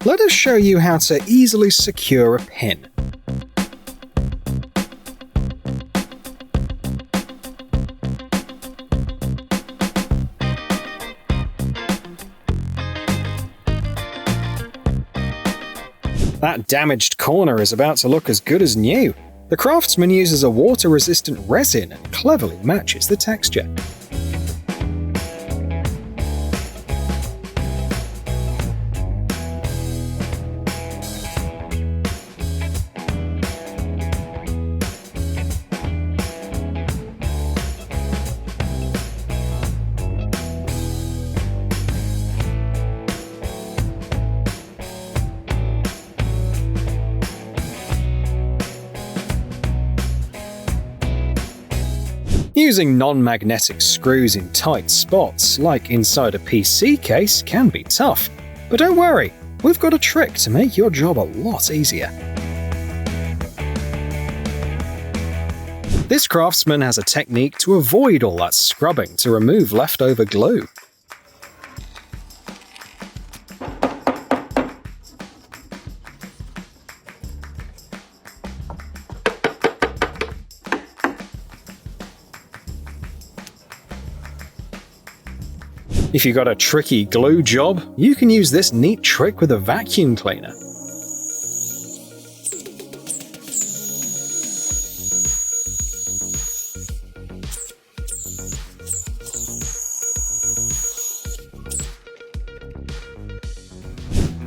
let us show you how to easily secure a pin. That damaged corner is about to look as good as new. The craftsman uses a water-resistant resin and cleverly matches the texture. Using non-magnetic screws in tight spots, like inside a PC case, can be tough. But don't worry, we've got a trick to make your job a lot easier. This craftsman has a technique to avoid all that scrubbing to remove leftover glue. If you've got a tricky glue job, you can use this neat trick with a vacuum cleaner.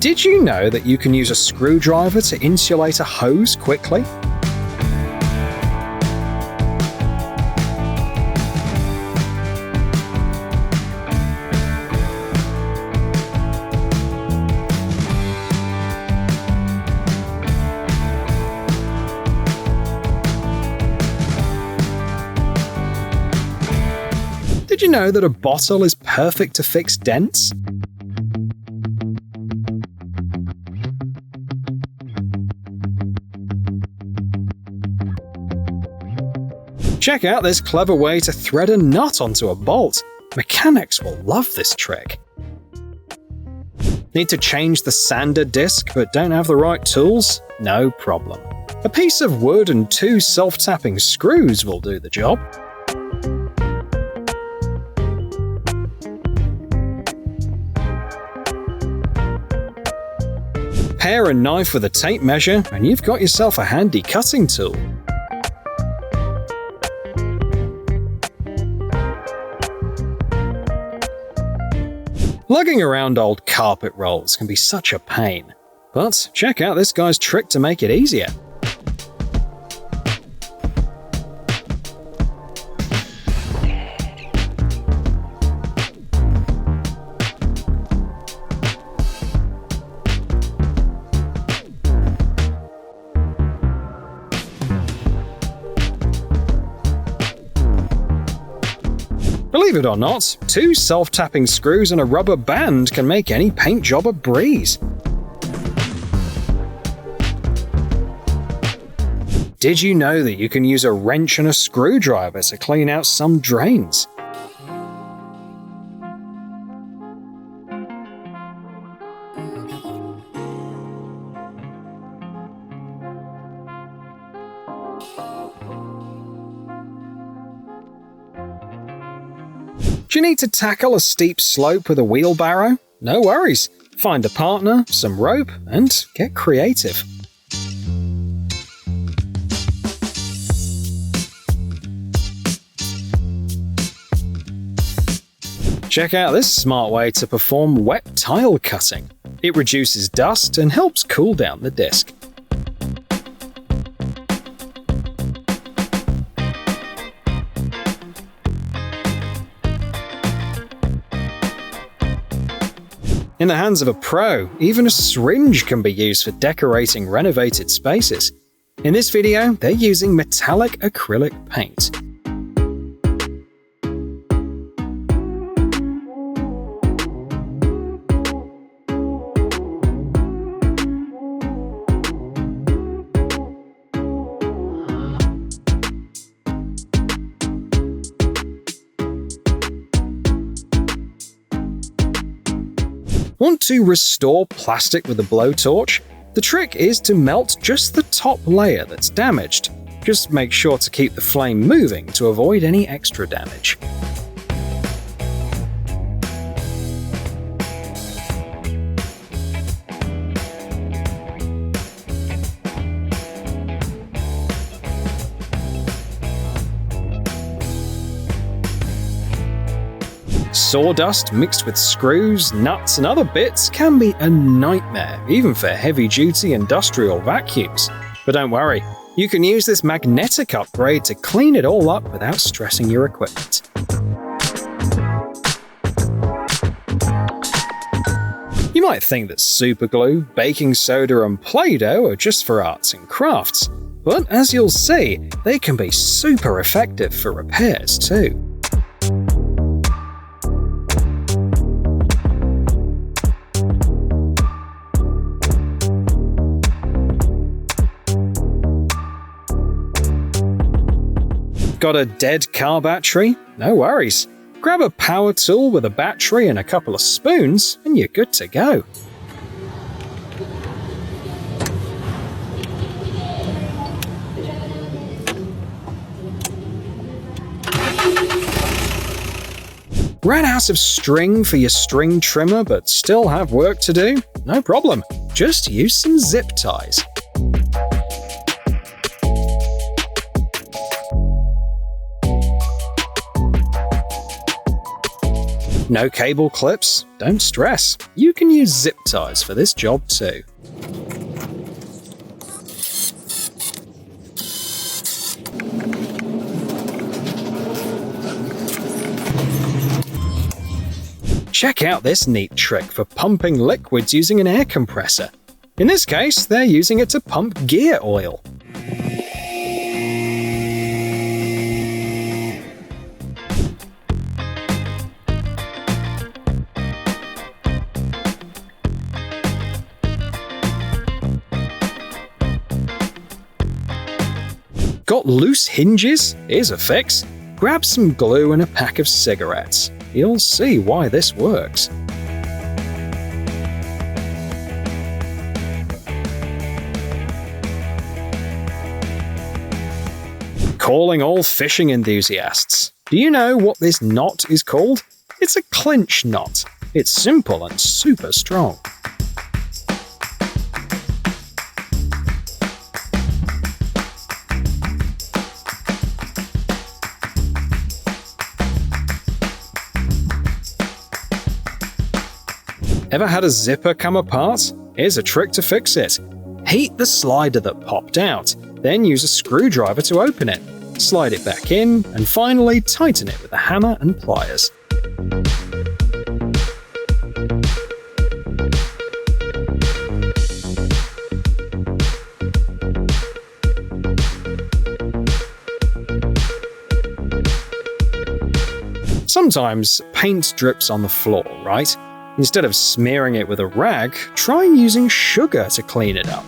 Did you know that you can use a screwdriver to insulate a hose quickly? Did you know that a bottle is perfect to fix dents? Check out this clever way to thread a nut onto a bolt. Mechanics will love this trick. Need to change the sander disc but don't have the right tools? No problem. A piece of wood and 2 self-tapping screws will do the job. Pair a knife with a tape measure and you've got yourself a handy cutting tool. Lugging around old carpet rolls can be such a pain, but check out this guy's trick to make it easier. Believe it or not, 2 self-tapping screws and a rubber band can make any paint job a breeze. Did you know that you can use a wrench and a screwdriver to clean out some drains? Do you need to tackle a steep slope with a wheelbarrow? No worries. Find a partner, some rope, and get creative. Check out this smart way to perform wet tile cutting. It reduces dust and helps cool down the disc. In the hands of a pro, even a syringe can be used for decorating renovated spaces. In this video, they're using metallic acrylic paint. Want to restore plastic with a blowtorch? The trick is to melt just the top layer that's damaged. Just make sure to keep the flame moving to avoid any extra damage. Sawdust mixed with screws, nuts, and other bits can be a nightmare, even for heavy-duty industrial vacuums. But don't worry, you can use this magnetic upgrade to clean it all up without stressing your equipment. You might think that superglue, baking soda, and Play-Doh are just for arts and crafts, but as you'll see, they can be super effective for repairs too. Got a dead car battery? No worries. Grab a power tool with a battery and a couple of spoons, and you're good to go. Ran out of string for your string trimmer but still have work to do? No problem. Just use some zip ties. No cable clips? Don't stress. You can use zip ties for this job too. Check out this neat trick for pumping liquids using an air compressor. In this case, they're using it to pump gear oil. Got loose hinges? Here's a fix. Grab some glue and a pack of cigarettes. You'll see why this works. Calling all fishing enthusiasts. Do you know what this knot is called? It's a clinch knot. It's simple and super strong. Ever had a zipper come apart? Here's a trick to fix it. Heat the slider that popped out, then use a screwdriver to open it. Slide it back in, and finally tighten it with a hammer and pliers. Sometimes paint drips on the floor, right? Instead of smearing it with a rag, try using sugar to clean it up.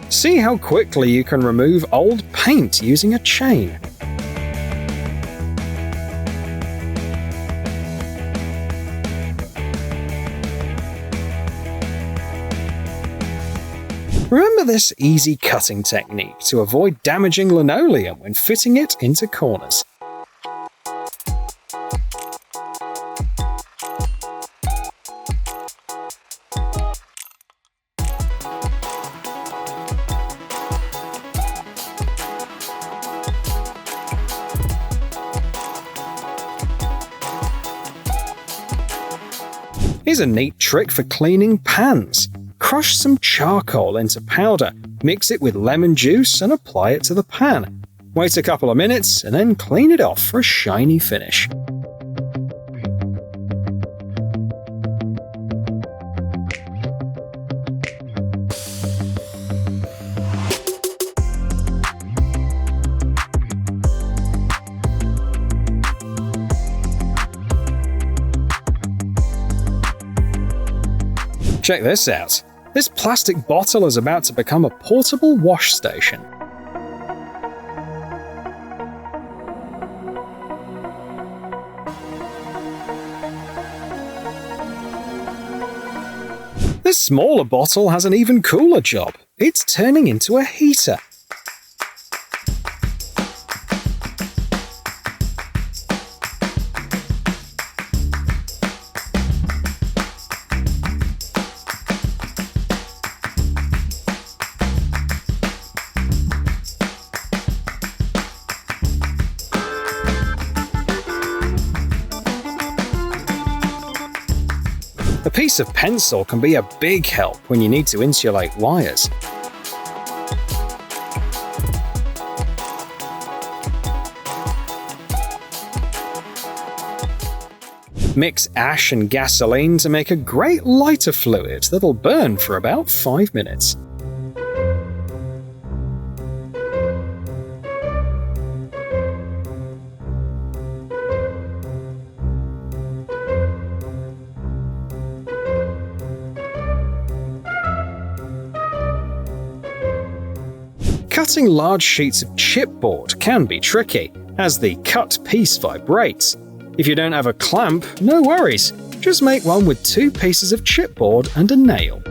See how quickly you can remove old paint using a chain. Remember this easy cutting technique to avoid damaging linoleum when fitting it into corners. Here's a neat trick for cleaning pans. Crush some charcoal into powder, mix it with lemon juice and apply it to the pan. Wait a couple of minutes and then clean it off for a shiny finish. Check this out. This plastic bottle is about to become a portable wash station. This smaller bottle has an even cooler job. It's turning into a heater. A piece of pencil can be a big help when you need to insulate wires. Mix ash and gasoline to make a great lighter fluid that'll burn for about 5 minutes. Cutting large sheets of chipboard can be tricky, as the cut piece vibrates. If you don't have a clamp, no worries. Just make one with 2 pieces of chipboard and a nail.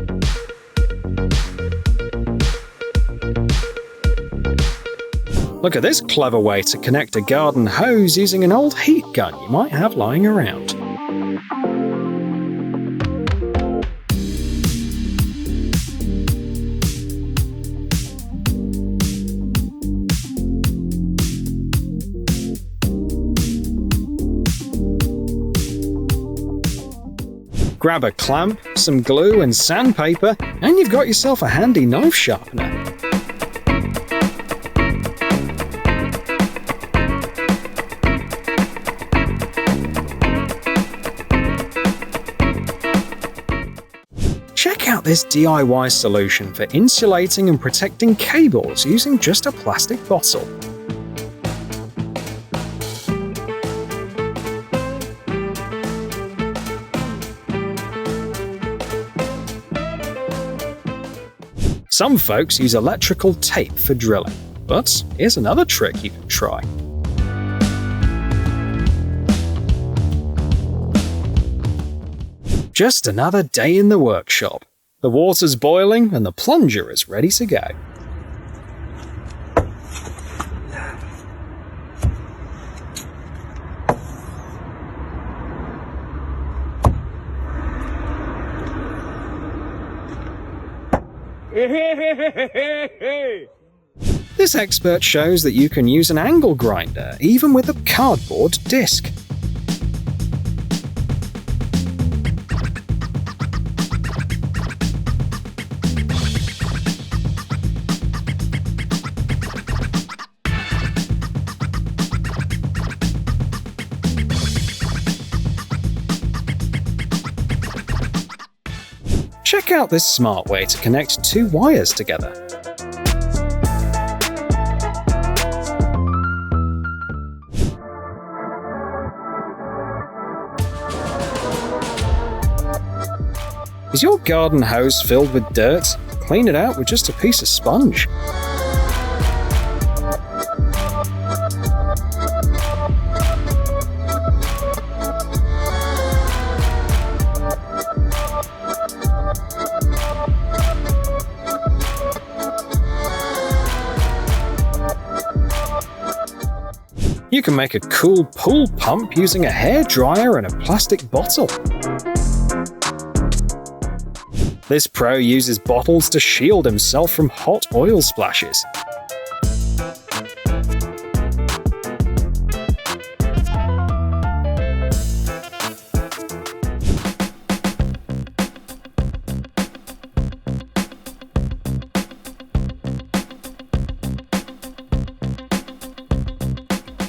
Look at this clever way to connect a garden hose using an old heat gun you might have lying around. Grab a clamp, some glue and sandpaper, and you've got yourself a handy knife sharpener. Check out this DIY solution for insulating and protecting cables using just a plastic bottle. Some folks use electrical tape for drilling, but here's another trick you can try. Just another day in the workshop. The water's boiling and the plunger is ready to go. This expert shows that you can use an angle grinder even with a cardboard disc. Check out this smart way to connect 2 wires together. Is your garden hose filled with dirt? Clean it out with just a piece of sponge. You can make a cool pool pump using a hairdryer and a plastic bottle. This pro uses bottles to shield himself from hot oil splashes.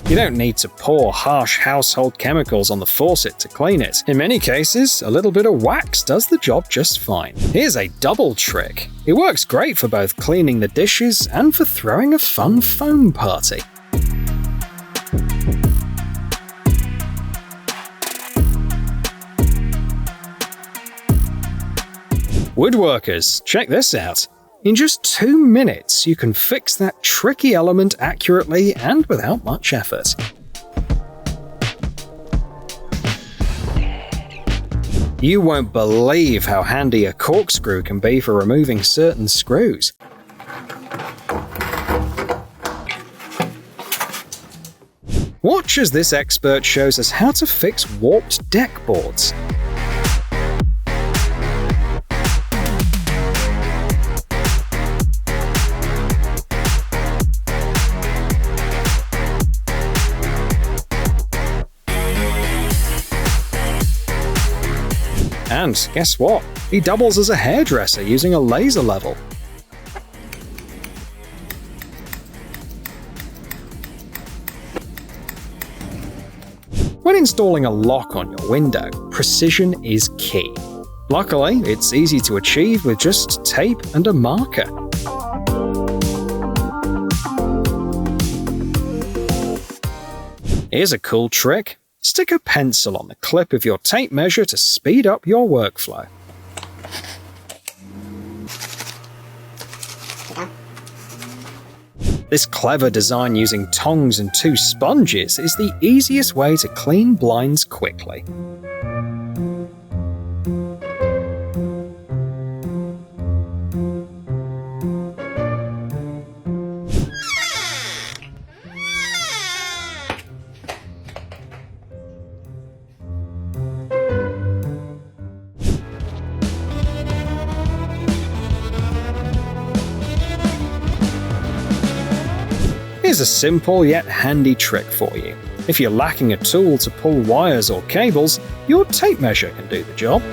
You don't need to pour harsh household chemicals on the faucet to clean it. In many cases, a little bit of wax does the job just fine. Here's a double trick. It works great for both cleaning the dishes and for throwing a fun foam party. Woodworkers, check this out. In just 2 minutes, you can fix that tricky element accurately and without much effort. You won't believe how handy a corkscrew can be for removing certain screws. Watch as this expert shows us how to fix warped deck boards. And guess what? He doubles as a hairdresser using a laser level. When installing a lock on your window, precision is key. Luckily, it's easy to achieve with just tape and a marker. Here's a cool trick. Stick a pencil on the clip of your tape measure to speed up your workflow. This clever design using tongs and 2 sponges is the easiest way to clean blinds quickly. Here's a simple yet handy trick for you. If you're lacking a tool to pull wires or cables, your tape measure can do the job.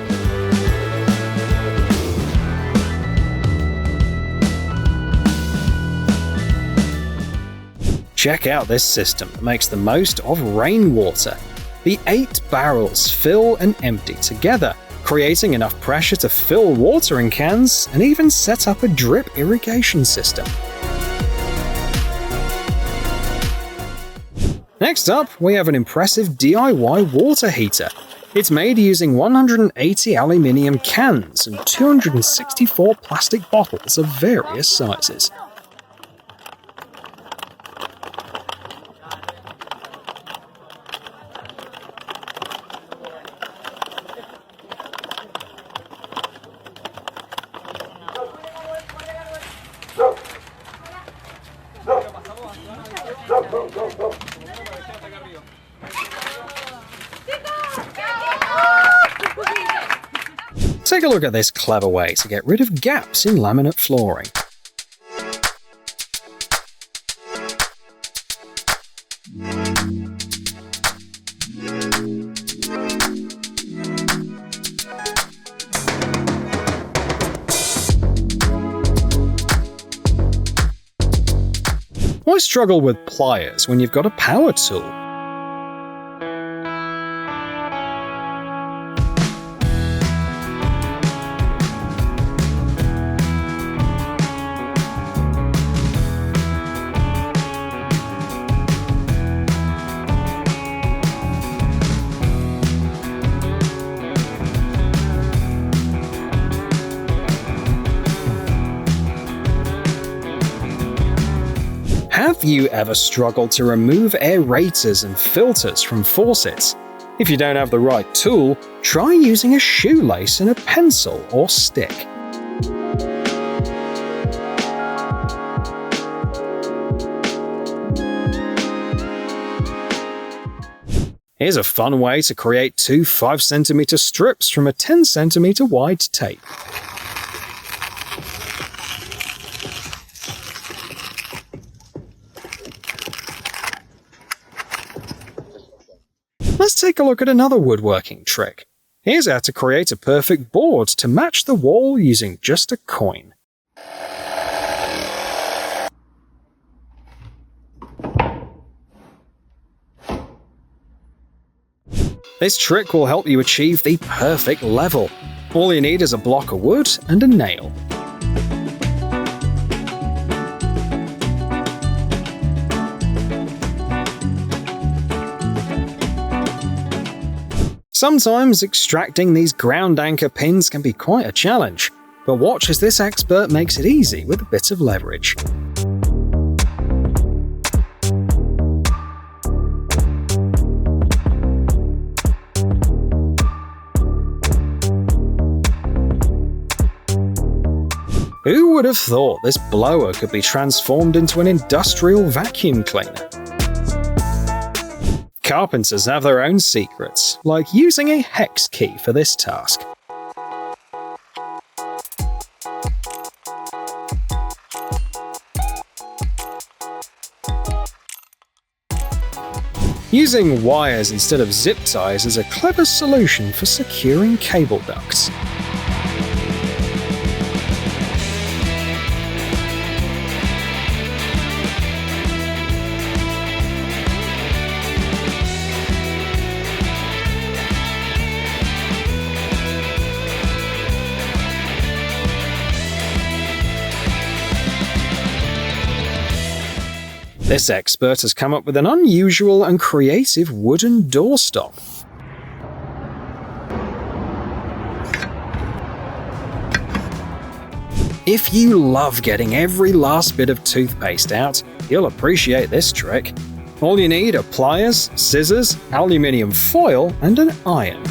Check out this system that makes the most of rainwater. The 8 barrels fill and empty together, creating enough pressure to fill watering cans and even set up a drip irrigation system. Next up, we have an impressive DIY water heater. It's made using 180 aluminium cans and 264 plastic bottles of various sizes. Take a look at this clever way to get rid of gaps in laminate flooring. Why struggle with pliers when you've got a power tool? Have you ever struggled to remove aerators and filters from faucets? If you don't have the right tool, try using a shoelace and a pencil or stick. Here's a fun way to create 2 5cm strips from a 10cm wide tape. Let's take a look at another woodworking trick. Here's how to create a perfect board to match the wall using just a coin. This trick will help you achieve the perfect level. All you need is a block of wood and a nail. Sometimes extracting these ground anchor pins can be quite a challenge. But watch as this expert makes it easy with a bit of leverage. Who would have thought this blower could be transformed into an industrial vacuum cleaner? Carpenters have their own secrets, like using a hex key for this task. Using wires instead of zip ties is a clever solution for securing cable ducts. This expert has come up with an unusual and creative wooden doorstop. If you love getting every last bit of toothpaste out, you'll appreciate this trick. All you need are pliers, scissors, aluminium foil, and an iron.